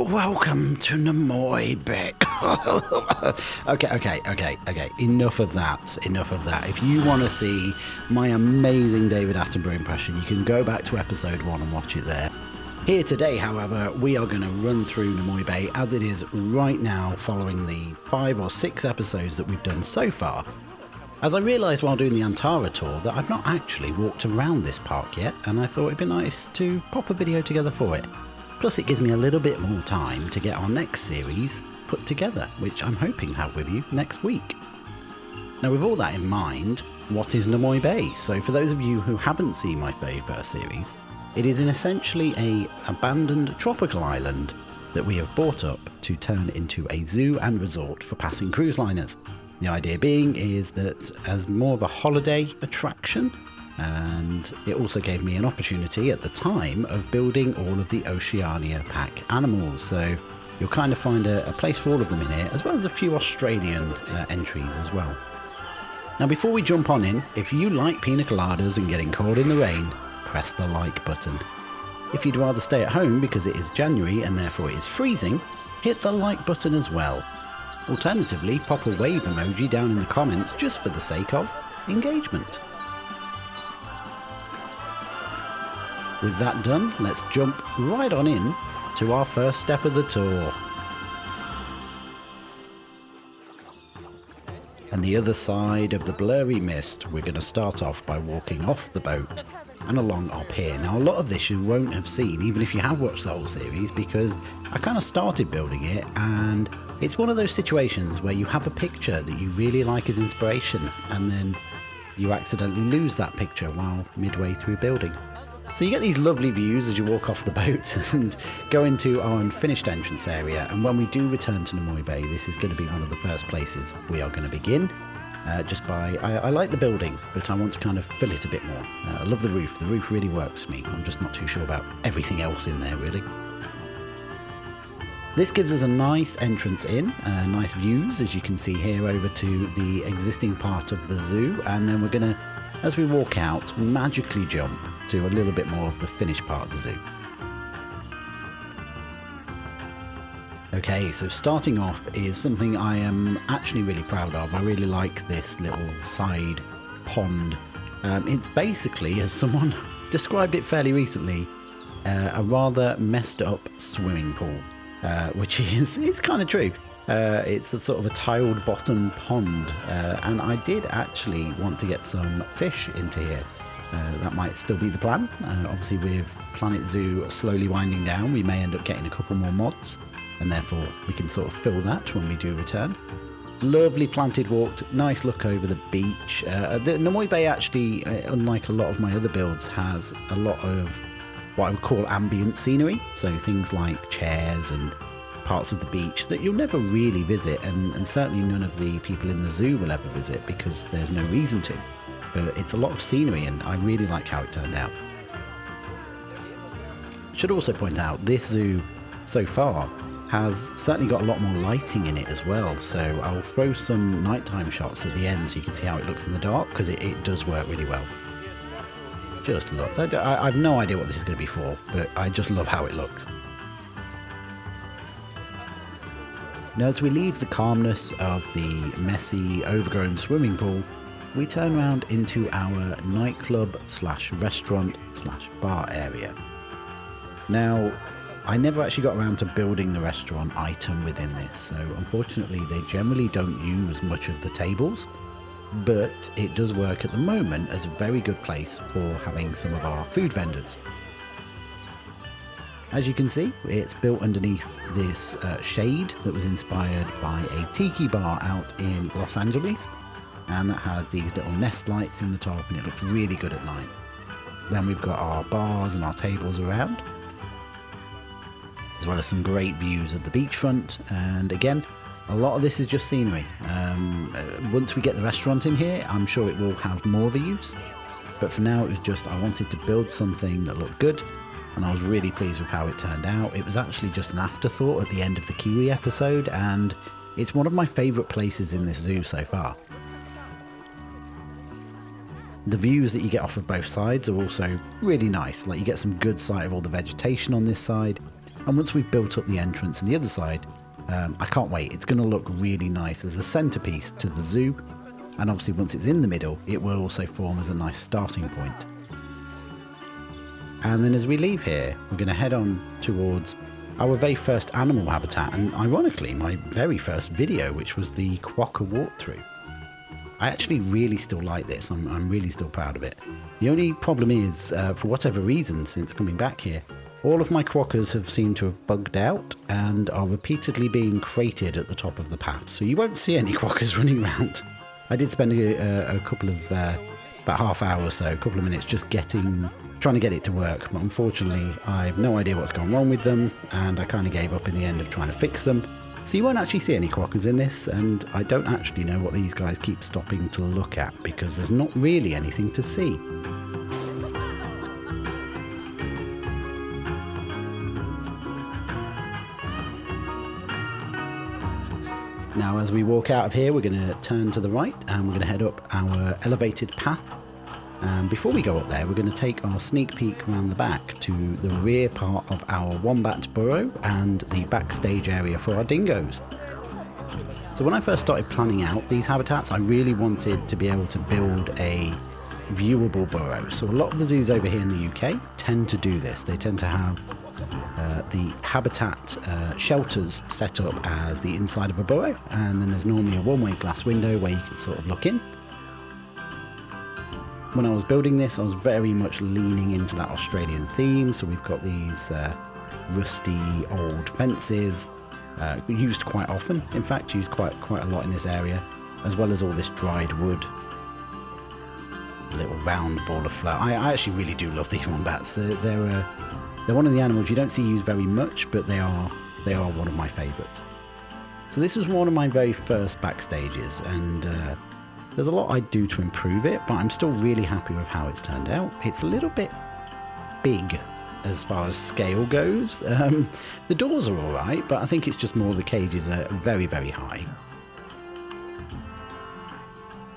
Welcome to Nomoi Bay. Okay. Enough of that. If you want to see my amazing David Attenborough impression, you can go back to episode 1 and watch it there. Here today, however, we are going to run through Nomoi Bay as it is right now, following the 5 or 6 episodes that we've done so far. As I realised while doing the Antara tour that I've not actually walked around this park yet, and I thought it'd be nice to pop a video together for it. Plus it gives me a little bit more time to get our next series put together, which I'm hoping to have with you next week. Now with all that in mind, what is Nomoi Bay? So for those of you who haven't seen my very first series, it is essentially an abandoned tropical island that we have bought up to turn into a zoo and resort for passing cruise liners. The idea being is that as more of a holiday attraction, and it also gave me an opportunity at the time of building all of the Oceania pack animals. So you'll kind of find a place for all of them in here, as well as a few Australian entries as well. Now before we jump on in, if you like pina coladas and getting caught in the rain, press the like button. If you'd rather stay at home because it is January and therefore it is freezing, hit the like button as well. Alternatively, pop a wave emoji down in the comments just for the sake of engagement. With that done, let's jump right on in to our first step of the tour. And the other side of the blurry mist, we're going to start off by walking off the boat and along our pier. Now a lot of this you won't have seen, even if you have watched the whole series, because I kind of started building it and it's one of those situations where you have a picture that you really like as inspiration and then you accidentally lose that picture while midway through building. So you get these lovely views as you walk off the boat and go into our unfinished entrance area, and when we do return to Nomoi Bay, this is going to be one of the first places we are going to begin. I like the building, but I want to kind of fill it a bit more. I love the roof really works for me. I'm just not too sure about everything else in there really. This gives us a nice entrance in, nice views as you can see here over to the existing part of the zoo, and then we're going to, as we walk out, magically jump to a little bit more of the finished part of the zoo. Okay, so starting off is something I am actually really proud of. I really like this little side pond. It's basically, as someone described it fairly recently, a rather messed up swimming pool, which is kind of true. It's a sort of a tiled bottom pond, and I did actually want to get some fish into here. That might still be the plan. Obviously with Planet Zoo slowly winding down, we may end up getting a couple more mods, and therefore we can sort of fill that when we do return. Lovely planted walk, nice look over the beach. The Nomoi Bay actually, unlike a lot of my other builds, has a lot of what I would call ambient scenery, so things like chairs and parts of the beach that you'll never really visit, and certainly none of the people in the zoo will ever visit because there's no reason to. But it's a lot of scenery and I really like how it turned out. Should also point out, this zoo so far has certainly got a lot more lighting in it as well, so I'll throw some nighttime shots at the end so you can see how it looks in the dark, because it does work really well. Just look, I've no idea what this is going to be for, but I just love how it looks. Now as we leave the calmness of the messy, overgrown swimming pool, we turn around into our nightclub slash restaurant slash bar area. Now, I never actually got around to building the restaurant item within this, so unfortunately they generally don't use much of the tables, but it does work at the moment as a very good place for having some of our food vendors. As you can see, it's built underneath this shade that was inspired by a tiki bar out in Los Angeles, and that has these little nest lights in the top and it looks really good at night. Then we've got our bars and our tables around, as well as some great views of the beachfront, and again, a lot of this is just scenery. Once we get the restaurant in here, I'm sure it will have more of a use, but for now it was just I wanted to build something that looked good, and I was really pleased with how it turned out. It was actually just an afterthought at the end of the Kiwi episode, and it's one of my favourite places in this zoo so far. The views that you get off of both sides are also really nice, like you get some good sight of all the vegetation on this side, And once we've built up the entrance on the other side, I can't wait. It's going to look really nice as a centerpiece to the zoo. And obviously once it's in the middle, it will also form as a nice starting point. And then as we leave here, we're going to head on towards our very first animal habitat, and ironically my very first video, which was the Quokka walkthrough. I actually really still like this. I'm really still proud of it. The only problem is, for whatever reason, since coming back here, all of my quokkas have seemed to have bugged out and are repeatedly being crated at the top of the path, so you won't see any quokkas running around. I did spend a couple of, about half hour or so, a couple of minutes just trying to get it to work, but unfortunately I have no idea what's gone wrong with them, and I kind of gave up in the end of trying to fix them. So you won't actually see any quokkas in this, and I don't actually know what these guys keep stopping to look at, because there's not really anything to see. Now as we walk out of here, we're going to turn to the right and we're going to head up our elevated path. And before we go up there, we're going to take our sneak peek around the back to the rear part of our wombat burrow and the backstage area for our dingoes. So when I first started planning out these habitats, I really wanted to be able to build a viewable burrow. So a lot of the zoos over here in the UK tend to do this. They tend to have the habitat shelters set up as the inside of a burrow, and then there's normally a one-way glass window where you can sort of look in. When I was building this, I was very much leaning into that Australian theme, so we've got these rusty old fences, used quite often, in fact used quite a lot in this area, as well as all this dried wood. A little round ball of flour. I actually really do love these wombats. They're one of the animals you don't see used very much, but they are one of my favourites. So this was one of my very first backstages, and there's a lot I'd do to improve it, but I'm still really happy with how it's turned out. It's a little bit big as far as scale goes. The doors are alright, but I think it's just more the cages are very, very high.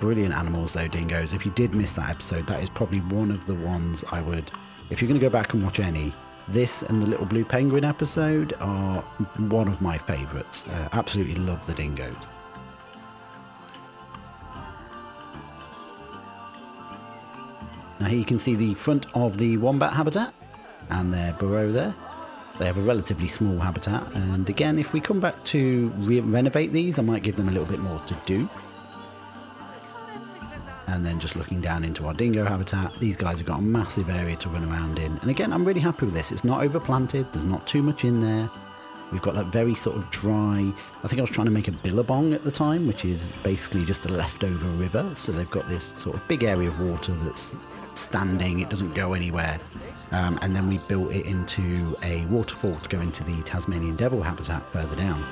Brilliant animals though, dingoes. If you did miss that episode, that is probably one of the ones I would, if you're going to go back and watch any, this and the little blue penguin episode are one of my favourites. Absolutely love the dingoes. Now here you can see the front of the wombat habitat and their burrow there. They have a relatively small habitat, and again, if we come back to renovate these, I might give them a little bit more to do. And then just looking down into our dingo habitat, these guys have got a massive area to run around in. And again, I'm really happy with this. It's not overplanted, there's not too much in there. We've got that very sort of dry, I think I was trying to make a billabong at the time, which is basically just a leftover river. So they've got this sort of big area of water that's standing, it doesn't go anywhere. And then we built it into a waterfall to go into the Tasmanian devil habitat further down.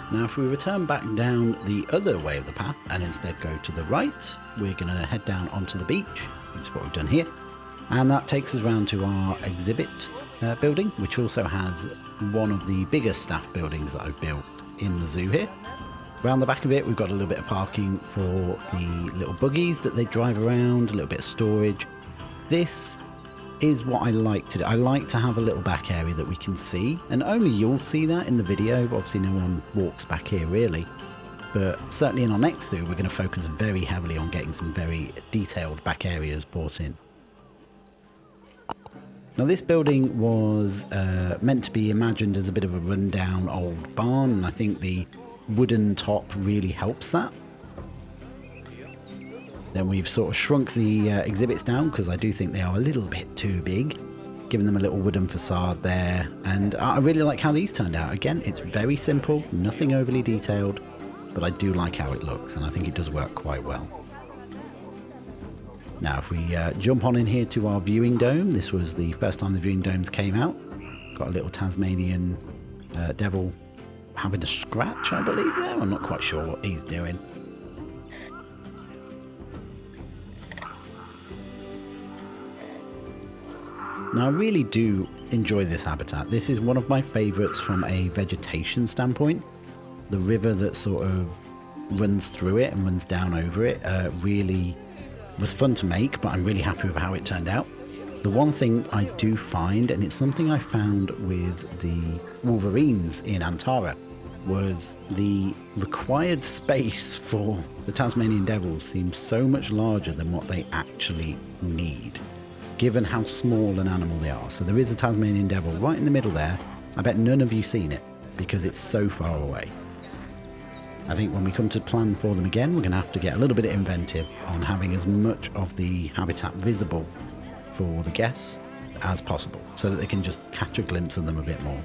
Now if we return back down the other way of the path and instead go to the right, we're going to head down onto the beach, which is what we've done here. And that takes us round to our exhibit building, which also has one of the biggest staff buildings that I've built in the zoo here. Around the back of it, we've got a little bit of parking for the little buggies that they drive around, a little bit of storage. This is what I like to do. I like to have a little back area that we can see, and only you'll see that in the video. Obviously no one walks back here really, but certainly in our next zoo we're going to focus very heavily on getting some very detailed back areas brought in. Now this building was meant to be imagined as a bit of a rundown old barn, and I think the wooden top really helps that. Then we've sort of shrunk the exhibits down because I do think they are a little bit too big, giving them a little wooden facade there, and I really like how these turned out. Again, it's very simple, nothing overly detailed, but I do like how it looks, and I think it does work quite well. Now if we jump on in here to our viewing dome, this was the first time the viewing domes came out. Got a little Tasmanian devil having a scratch, I believe there. I'm not quite sure what he's doing. Now I really do enjoy this habitat. This is one of my favourites from a vegetation standpoint. The river that sort of runs through it and runs down over it really was fun to make, but I'm really happy with how it turned out. The one thing I do find, and it's something I found with the wolverines in Antara, was the required space for the Tasmanian devils seems so much larger than what they actually need, given how small an animal they are. So there is a Tasmanian devil right in the middle there. I bet none of you seen it because it's so far away. I think when we come to plan for them again, we're going to have to get a little bit inventive on having as much of the habitat visible for the guests as possible so that they can just catch a glimpse of them a bit more.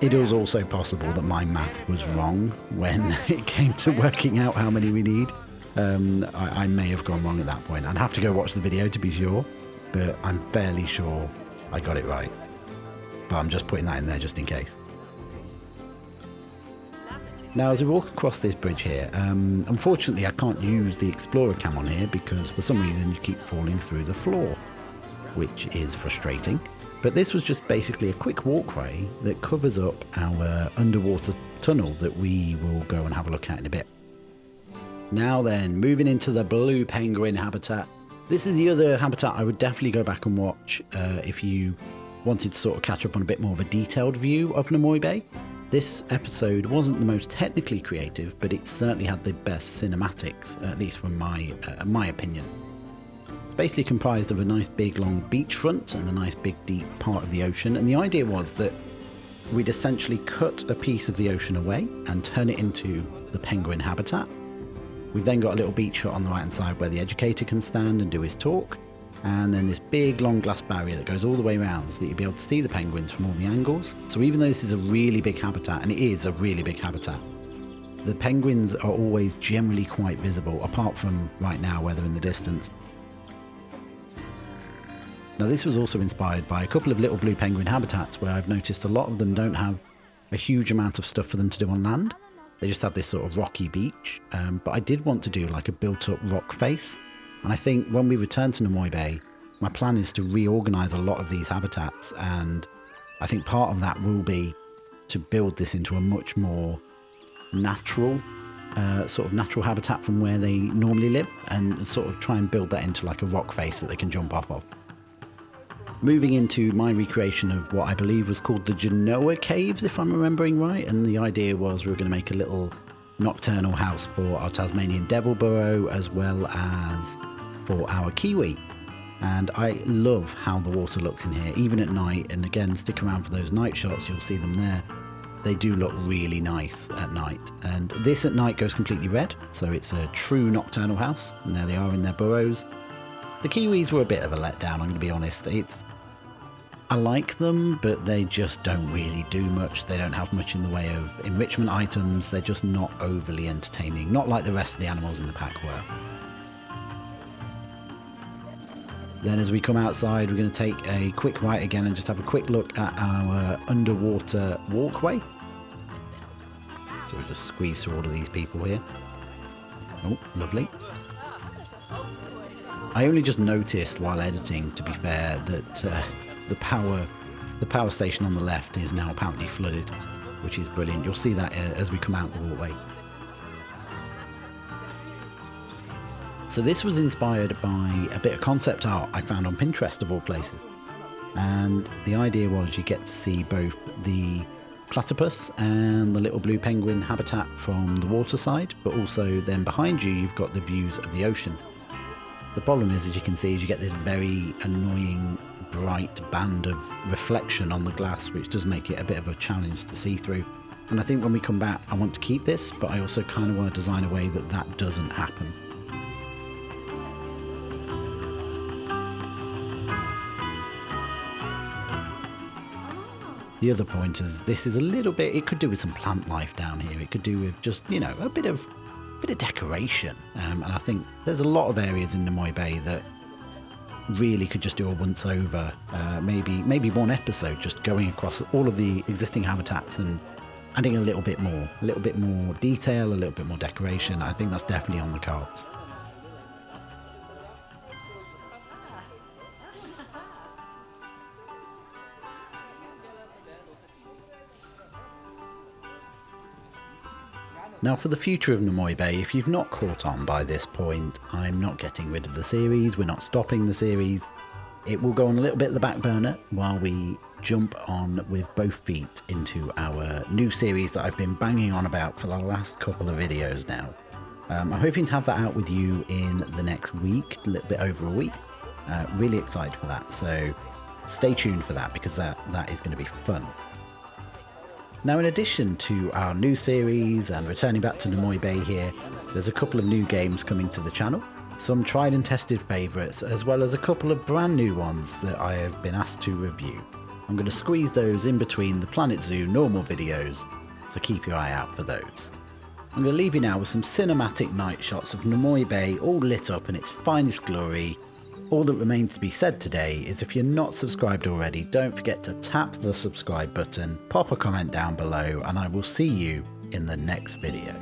It is also possible that my math was wrong when it came to working out how many we need. I may have gone wrong at that point. I'd have to go watch the video to be sure, but I'm fairly sure I got it right. But I'm just putting that in there just in case. Now, as we walk across this bridge here, unfortunately I can't use the Explorer cam on here because for some reason you keep falling through the floor, which is frustrating. But this was just basically a quick walkway that covers up our underwater tunnel that we will go and have a look at in a bit. Now then, moving into the blue penguin habitat. This is the other habitat I would definitely go back and watch if you wanted to sort of catch up on a bit more of a detailed view of Nomoi Bay. This episode wasn't the most technically creative, but it certainly had the best cinematics, at least from my opinion. It's basically comprised of a nice big long beachfront and a nice big deep part of the ocean, and the idea was that we'd essentially cut a piece of the ocean away and turn it into the penguin habitat. We've then got a little beach hut on the right hand side where the educator can stand and do his talk, and then this big long glass barrier that goes all the way around so that you'll be able to see the penguins from all the angles. So even though this is a really big habitat, and it is a really big habitat, the penguins are always generally quite visible, apart from right now where they're in the distance. Now this was also inspired by a couple of little blue penguin habitats where I've noticed a lot of them don't have a huge amount of stuff for them to do on land. They just have this sort of rocky beach, but I did want to do like a built-up rock face. And I think when we return to Nomoi Bay, my plan is to reorganise a lot of these habitats, and I think part of that will be to build this into a much more natural, sort of natural habitat from where they normally live, and sort of try and build that into like a rock face that they can jump off of. Moving into my recreation of what I believe was called the Genoa Caves, if I'm remembering right, and the idea was we were going to make a little nocturnal house for our Tasmanian devil burrow as well as for our kiwi. And I love how the water looks in here even at night, and again stick around for those night shots, you'll see them there. They do look really nice at night, and this at night goes completely red, so it's a true nocturnal house, and there they are in their burrows. The kiwis were a bit of a letdown, I'm going to be honest. I like them, but they just don't really do much. They don't have much in the way of enrichment items. They're just not overly entertaining, not like the rest of the animals in the pack were. Then as we come outside, we're going to take a quick right again and just have a quick look at our underwater walkway. So we'll just squeeze through all of these people here. Oh, lovely. I only just noticed while editing, to be fair, that the power station on the left is now apparently flooded, which is brilliant. You'll see that as we come out the walkway. So this was inspired by a bit of concept art I found on Pinterest of all places. And the idea was you get to see both the platypus and the little blue penguin habitat from the water side, but also then behind you you've got the views of the ocean. The problem is, as you can see, is you get this very annoying bright band of reflection on the glass, which does make it a bit of a challenge to see through. And I think when we come back I want to keep this, but I also kind of want to design a way that that doesn't happen. The other point is this is a little bit, it could do with some plant life down here. It could do with just, you know, a bit of decoration. And I think there's a lot of areas in Nomoi Bay that really could just do a once over, maybe one episode just going across all of the existing habitats and adding a little bit more detail, a little bit more decoration. I think that's definitely on the cards. Now for the future of Nomoi Bay, if you've not caught on by this point, I'm not getting rid of the series, we're not stopping the series. It will go on a little bit of the back burner while we jump on with both feet into our new series that I've been banging on about for the last couple of videos now. I'm hoping to have that out with you in the next week, a little bit over a week. Really excited for that, so stay tuned for that because that is going to be fun. Now in addition to our new series and returning back to Nomoi Bay here, there's a couple of new games coming to the channel. Some tried and tested favourites, as well as a couple of brand new ones that I have been asked to review. I'm going to squeeze those in between the Planet Zoo normal videos, so keep your eye out for those. I'm going to leave you now with some cinematic night shots of Nomoi Bay all lit up in its finest glory. All that remains to be said today is if you're not subscribed already, don't forget to tap the subscribe button, pop a comment down below, and I will see you in the next video.